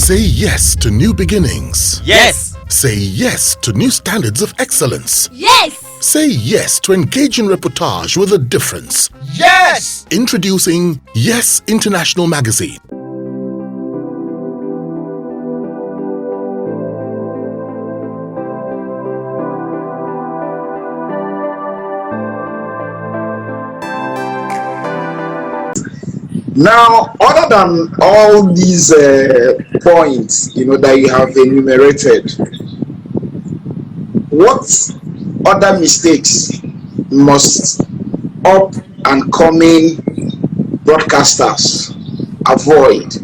Say yes to new beginnings. Yes. Say yes to new standards of excellence. Yes. Say yes to engaging reportage with a difference. Yes. Introducing Yes International Magazine. Now, other than all these points, that you have enumerated, what other mistakes must up and coming broadcasters avoid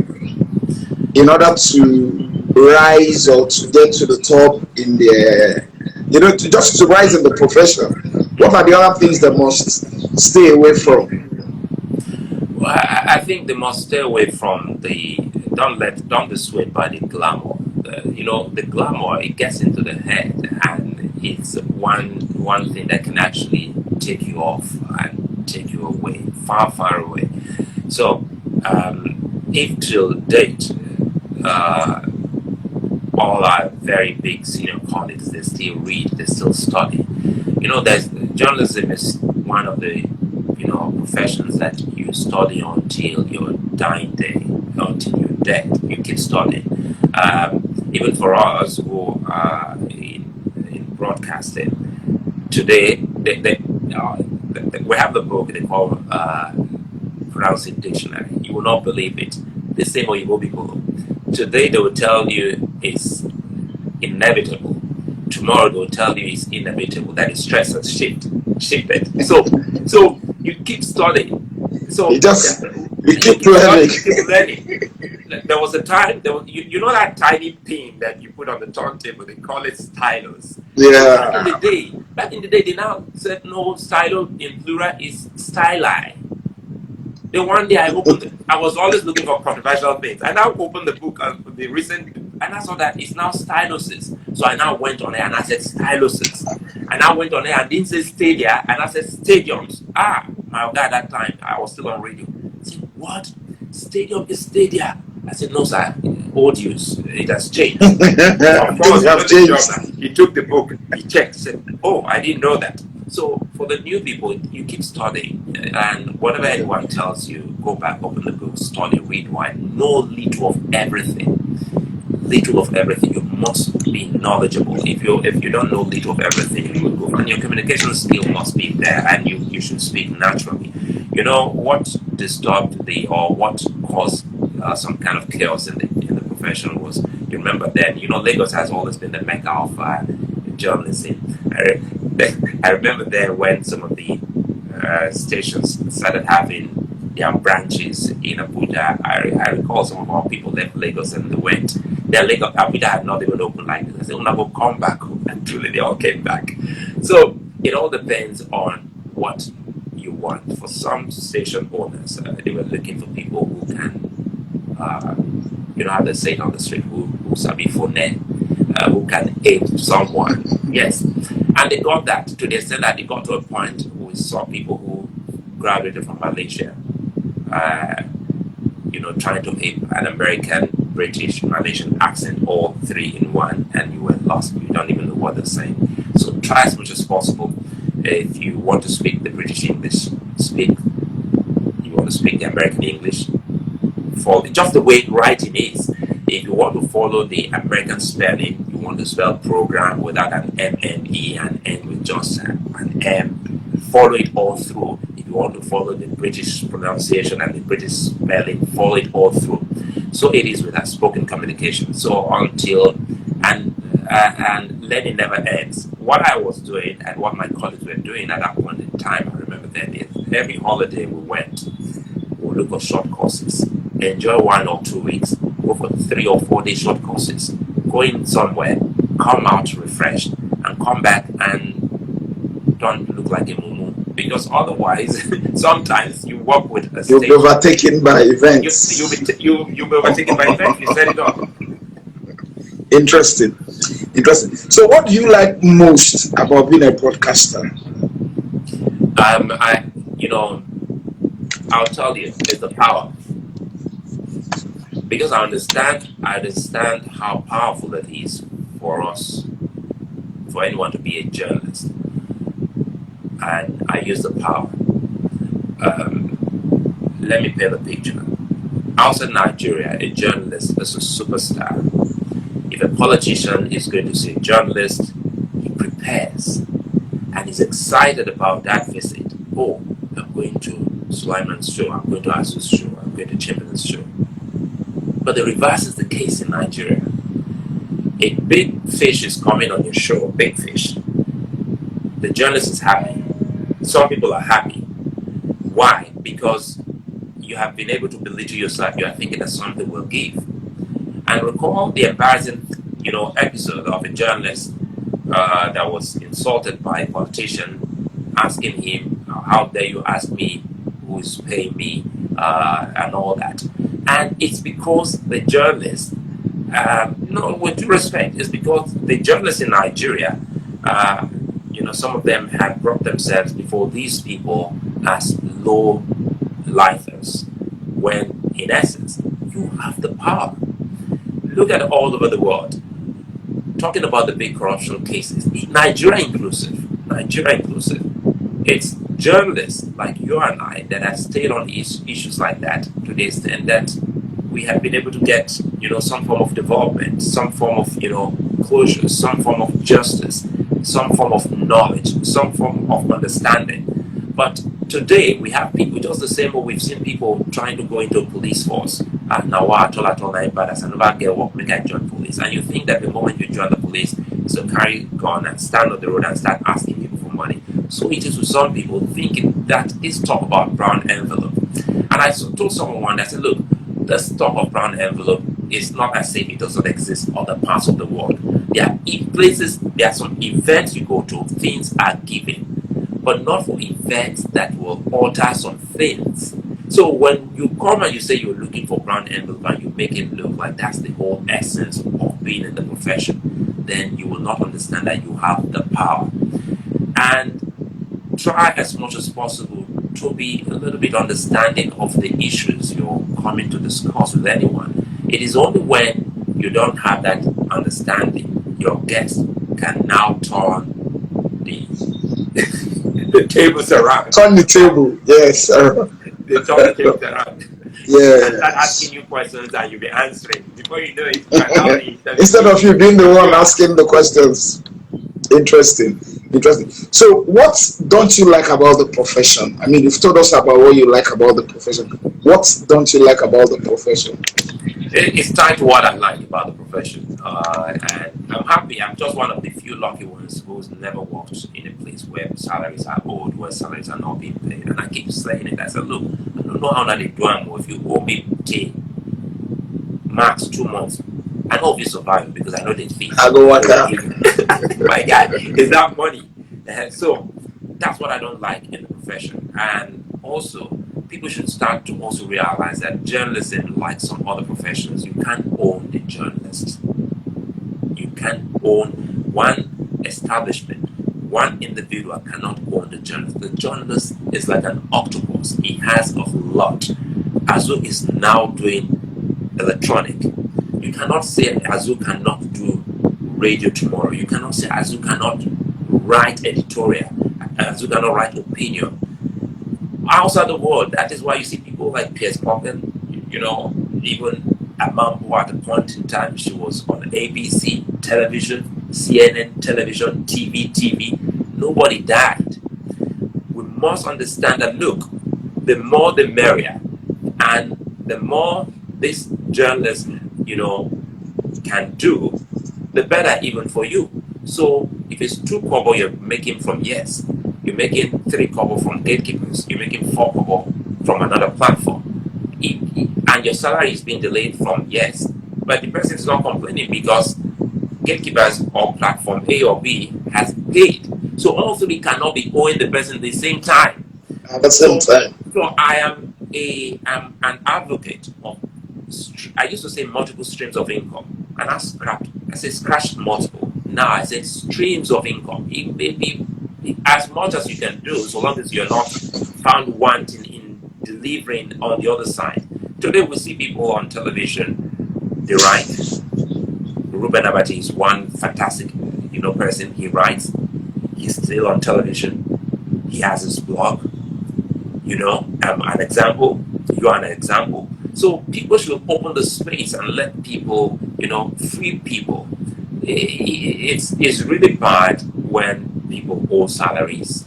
in order to rise or to get to the top in to rise in the profession? What are the other things that must stay away from? Well, I think they must stay away from don't be swayed by the glamour. The glamour, it gets into the head, and it's one thing that can actually take you off and take you away, far, far away. So, if till date, all our very big senior colleagues, they still read, they still study. There's journalism is one of the professions that you study until your dying day, until you're dead. You keep studying. Even for us who are in broadcasting today, we have the book they call Pronouncing Dictionary. You will not believe it. The same Oyibo people. Today they will tell you it's inevitable. Tomorrow they will tell you it's inevitable. That is stress has shifted. So you keep studying. So you keep learning. There was a time. You know that tiny pin that you put on the turntable. They call it stylus. Yeah. Back in the day, they now said no, stylo in plural is styli. Then one day I was always looking for controversial things. I now opened the book, the recent, and I saw that it's now styluses. So I now went on there and I said styluses. I now went on there and didn't say stadia, and I said stadiums. My God, at that time I was still on radio. I said, what? Stadium is stadia. I said, no, sir, old use. It has changed. So of course, he took the book, he checked, said, oh, I didn't know that. So for the new people, you keep studying, and whatever anyone tells you, go back, open the book, study, read wide, know little of everything. Little of everything. You must be knowledgeable. If you don't know little of everything, you will go. And your communication skill must be there, and you should speak naturally. What disturbed what caused some kind of chaos in the profession was, you remember then, Lagos has always been the mecca of journalism. I remember there when some of the stations started having their branches in Abuja. I recall some of our people left Lagos and they went. Abuja had not even opened like this. I said, "Una go come back," and truly they all came back. So it all depends on what you want. For some station owners, they were looking for people who can, how they say it on the street, who sabi phone, who can aid someone. Yes. And they got that to the extent that they got to a point where we saw people who graduated from Malaysia, trying to ape an American, British, Malaysian accent, all three in one, and you were lost. You don't even know what they're saying. So try as much as possible. If you want to speak the British English, you want to speak the American English, for just the way writing is. If you want to follow the American spelling, you want to spell program without an MME and end with just an M, follow it all through. If you want to follow the British pronunciation and the British spelling, follow it all through. So it is with our spoken communication. So and learning never ends. What I was doing and what my colleagues were doing at that point in time, I remember then, is every holiday we went, we'll look for short courses, enjoy 1 or 2 weeks, go for 3 or 4 day short courses, go in somewhere, come out refreshed, and come back and don't look like a mumu. Because otherwise, sometimes you work with a stage. You'll be overtaken by events. You'll be overtaken by events. You set it up. Interesting. So what do you like most about being a broadcaster? I'll tell you, it's the power. because I understand how powerful it is for us, for anyone to be a journalist, and I use the power. Let me paint a picture. Outside Nigeria, a journalist is a superstar. If a politician is going to see a journalist, he prepares and is excited about that visit. Oh, I'm going to Sulaiman's show, I'm going to Azu's show, I'm going to Chamberlain's show. But the reverse is the case in Nigeria. A big fish is coming on your show, big fish. The journalist is happy. Some people are happy. Why? Because you have been able to belittle yourself. You are thinking that something will give. And recall the embarrassing, episode of a journalist that was insulted by a politician, asking him, "How dare you ask me who is paying me?" And all that. And it's because the journalist, no, with due respect, it's because the journalists in Nigeria, some of them have brought themselves before these people as low lifers, when in essence you have the power. Look at all over the world, talking about the big corruption cases, Nigeria inclusive. It's journalists like you and I that have stayed on issues like that to the extent that we have been able to get some form of development, some form of closure, some form of justice, some form of knowledge, some form of understanding. But today we have people just the same way we've seen people trying to go into a police force. Now I never get work, make I join police. And you think that the moment you join the police is to carry gun and stand on the road and start asking people for money. So it is with some people thinking that is talk about brown envelope. And I told someone, I said, look, this talk of brown envelope is not as if it doesn't exist in other parts of the world. There are some events you go to, things are given, but not for events that will alter some things. So when you come and you say you're looking for brown envelope and you make it look like that's the whole essence of being in the profession, then you will not understand that you have the power. And try as much as possible to be a little bit understanding of the issues you're coming to discuss with anyone. It is only when you don't have that understanding, your guest can now turn the the tables around. Turn the table, yes. They turn the tables around. Yeah. And start asking you questions and you'll be answering. Before you know it, Instead of you being the one asking the questions. Interesting. So what don't you like about the profession? I mean, you've told us about what you like about the profession. What don't you like about the profession? It's tied to what I like about the profession. And I'm happy. I'm just one of the few lucky ones who's never worked in a place where salaries are owed, where salaries are not being paid. And I keep saying it. I said, look, I don't know how that they do it, if you owe me pay max 2 months, I know if you survive because I know they fee. I go work out. My guy, is that money? So that's what I don't like in the profession. And also, people should start to also realize that journalism, like some other professions, you can't own a journalist. You can't own one establishment. One individual cannot own the journalist. The journalist is like an octopus. He has a lot. Azu is now doing electronic. You cannot say Azu cannot do radio tomorrow. You cannot say Azu cannot write editorial. Azu cannot write opinion. Outside the world, that is why you see people like Piers Morgan, even Amam, who at a point in time she was on ABC television, CNN television, TV. Nobody died. We must understand that, look, the more the merrier, and the more this journalist, can do, the better even for you. So if it's 2 kobo you're making from Yes, you're making 3 kobo from gatekeepers, you're making 4 kobo from another platform, and your salary is being delayed from Yes, but the person is not complaining because gatekeepers or platform A or B has paid. So all 3 cannot be owing the person at the same time. At the same time. So I am an advocate of, I used to say multiple streams of income, and I scratched multiple. Now I said streams of income. It may be as much as you can do, so long as you're not found wanting in delivering on the other side. Today we see people on television They write. Ruben Abati is one fantastic, person. He writes. He's still on television. He has his blog. I'm an example. You are an example. So people should open the space and let people, free people. It's really bad when people owe salaries.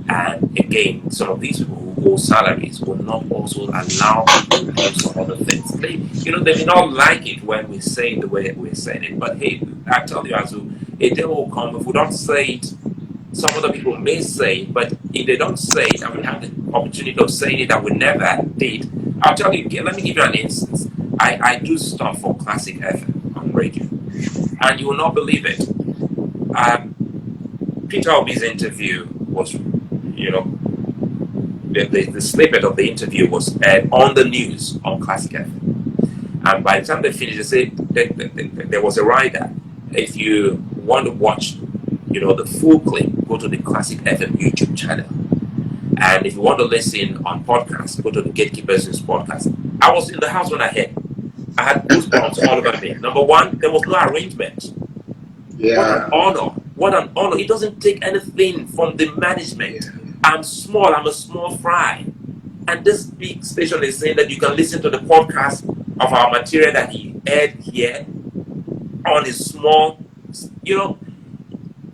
And again, some of these people who owe salaries will not also allow people to do some other things. They may not like it when we say it the way we're saying it, but hey, I tell you, Azu, a day will come if we don't say it. Some other people may say it, but if they don't say it, and we have the opportunity of saying it that we never did, I'll tell you, let me give you an instance. I do stuff for Classic FM on radio, and you will not believe it. Peter Obi's interview was, the snippet of the interview was aired on the news on Classic FM. And by the time they finished, they said there was a rider. If you want to watch, the full clip, go to the Classic FM YouTube channel. And if you want to listen on podcast, go to the Gatekeepers News podcast. I was in the house when I had goosebumps all over me. Number one, there was no arrangement. Yeah. What an honor. What an honor. It doesn't take anything from the management. I'm small. I'm a small fry. And this big station is saying that you can listen to the podcast of our material that he aired here on his small,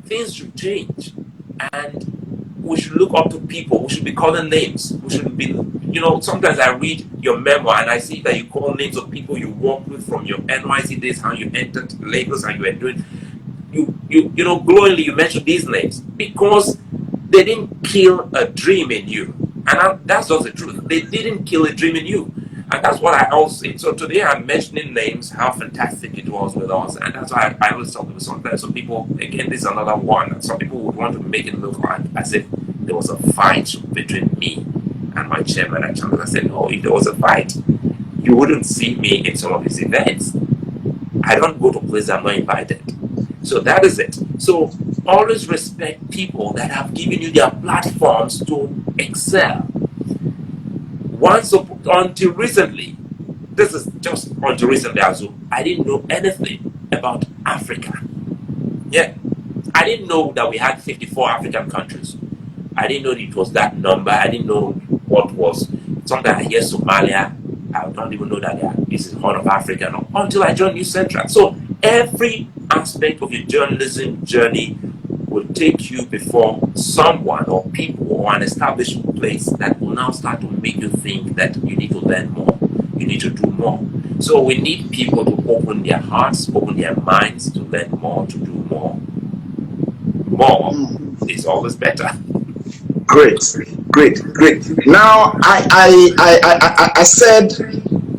things should change. And we should look up to people. We should be calling names. We should be, sometimes I read your memoir and I see that you call names of people you worked with from your NYC days, how you entered Lagos and you were doing, glowingly you mentioned these names because they didn't kill a dream in you. And that's just the truth. They didn't kill a dream in you. And that's what I always say. So today I'm mentioning names, how fantastic it was with us. And that's why I always talk to sometimes. So people, again, this is another one. Some people would want to make it look like as if there was a fight between me and my chairman at Channel. I said, no, if there was a fight, you wouldn't see me in some of these events. I don't go to places I'm not invited. So that is it. So always respect people that have given you their platforms to excel. Until recently, this is just until recently, Azu, I didn't know anything about Africa. Yeah, I didn't know that we had 54 African countries. I didn't know it was that number. I didn't know what was. Sometimes I hear Somalia. I don't even know that this is Horn of Africa until I joined New Central. So every aspect of your journalism journey will take you before someone or people or an established place that will now start to make you think that you need to learn more, you need to do more. So we need people to open their hearts, open their minds to learn more, to do more. More is always better. Great. Now I said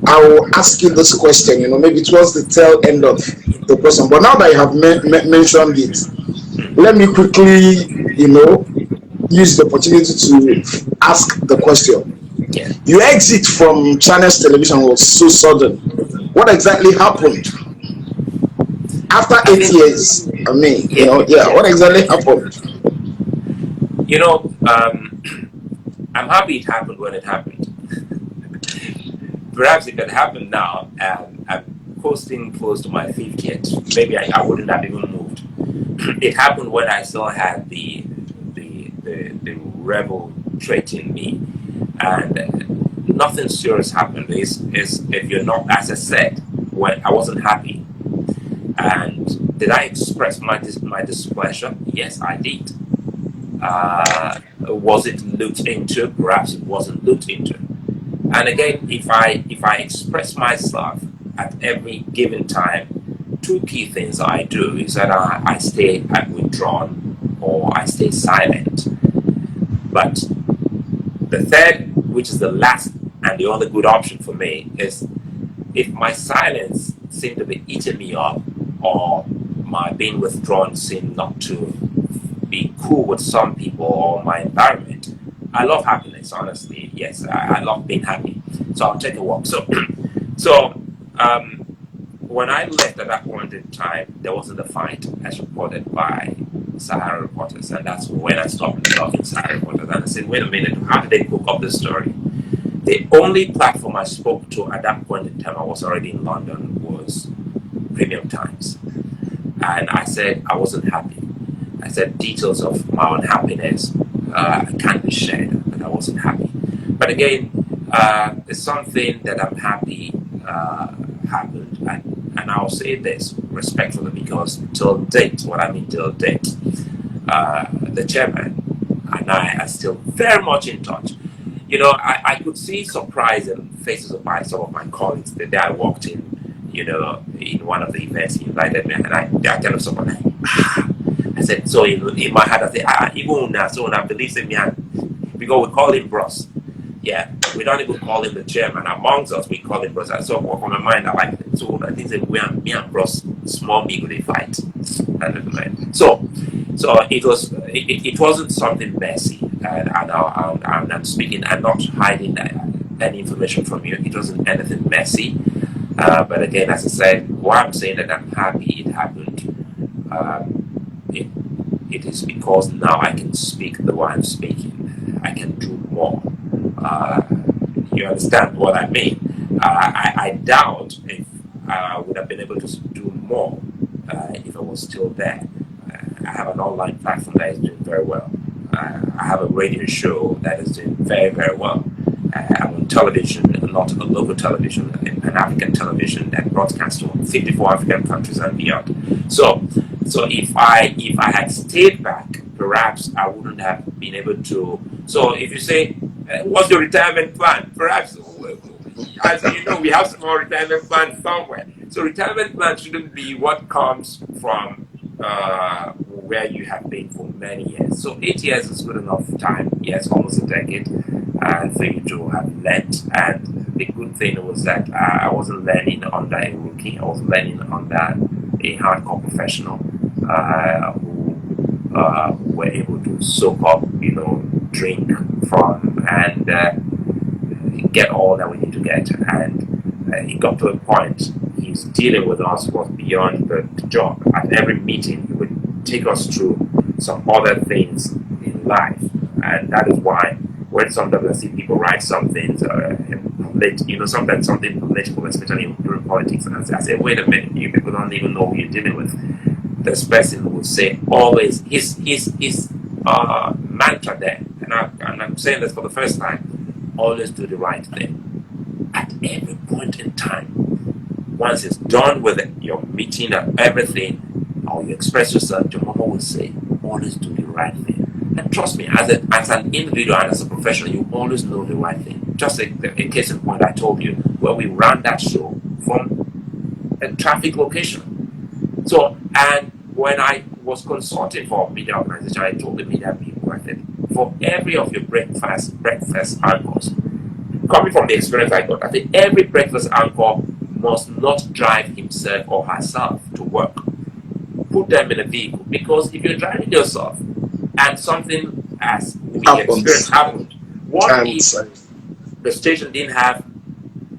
I will ask you this question. Maybe towards the tail end of the question, but now that you have mentioned it, let me quickly, use the opportunity to ask the question. Yeah. Your exit from Channels Television was so sudden. What exactly happened? After 8 years, what exactly happened? I'm happy it happened when it happened. Perhaps if it happened now, I'm coasting close to my 50th, maybe I wouldn't have even moved. It happened when I still had the rebel trait in me, and nothing serious happened. Is if you're not, as I said, when I wasn't happy, and did I express my displeasure? Yes, I did. Was it looked into? Perhaps it wasn't looked into. And again, if I express myself at every given time, two key things I do is that I stay withdrawn or I stay silent. But the third, which is the last and the only good option for me, is if my silence seems to be eating me up or my being withdrawn seems not to be cool with some people or my environment. I love happiness, honestly. Yes, I love being happy. So I'll take a walk. So when I left at that point in time, there wasn't a fight as reported by Sahara reporters. And that's when I stopped loving Sahara reporters. And I said, wait a minute, how did they cook up this story? The only platform I spoke to at that point in time, I was already in London, was Premium Times. And I said I wasn't happy. I said details of my unhappiness can't be shared, but I wasn't happy. But again, there's something that I'm happy happened, and I'll say this respectfully because till date, what I mean till date, the chairman and I are still very much in touch. You know, I could see surprise in faces of some of my colleagues the day I walked in, you know, in one of the events he invited me, and I tell him something like, I said, so in my head, I said, even now, so I believe in me, because we call him Bros. Yeah, we don't even call him the chairman. Amongst us, we call him Bros. So from my mind, I like it. So I think that me and Bros, small me, they fight. So it wasn't something messy, and I'm speaking. I'm not hiding any information from you. It wasn't anything messy. But again, as I said, why I'm saying that I'm happy it happened, it is because now I can speak the way I'm speaking. I can do more. You understand what I mean? I doubt if I would have been able to do more if I was still there. I have an online platform that is doing very well. I have a radio show that is doing very, very well. I'm on television, not a local television, an African television that broadcasts to 54 African countries and beyond. So if I had stayed back, perhaps I wouldn't have been able to. So if you say, what's your retirement plan? Perhaps, as you know, we have some more retirement plan somewhere. So retirement plan shouldn't be what comes from where you have been for many years. So 8 years is good enough time. Yes, almost a decade for you to have learned. And the good thing was that I wasn't learning under a rookie. I was learning under a hardcore professional who were able to soak up, you know, drink from and get all that we need to get. And it got to a point, he's dealing with us was beyond the job. At every meeting, he would take us through some other things in life. And that is why when sometimes I see people write some things, you know, sometimes something political, especially during politics, and I say, wait a minute, you people don't even know who you're dealing with. This person will say always his mantra there, and I'm saying this for the first time, always do the right thing. At every point in time, once it's done with it, your meeting and everything, or you express yourself, your mama will say, always do the right thing. And trust me, as an individual and as a professional, you always know the right thing. Just a case in point, I told you, where we ran that show from a traffic location. So, and when I was consulting for a media organization, I told the media people, I said, for every of your breakfast anchors, coming from the experience I got, I think every breakfast anchor must not drive himself or herself to work. Put them in a vehicle, because if you're driving yourself and something as we experienced happened, what if the station didn't have,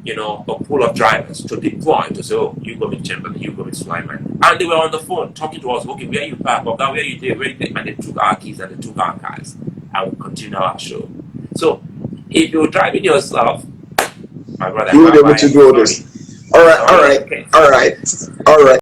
you know, a pool of drivers to deploy to say, oh, you go with Chamberlain, you go with Sulaiman, and they were on the phone talking to us, okay, where you park, okay, where you did, and they took our keys and they took our cars, and we continue our show. So if you're driving yourself, my brother, you would be able to do all this. All right.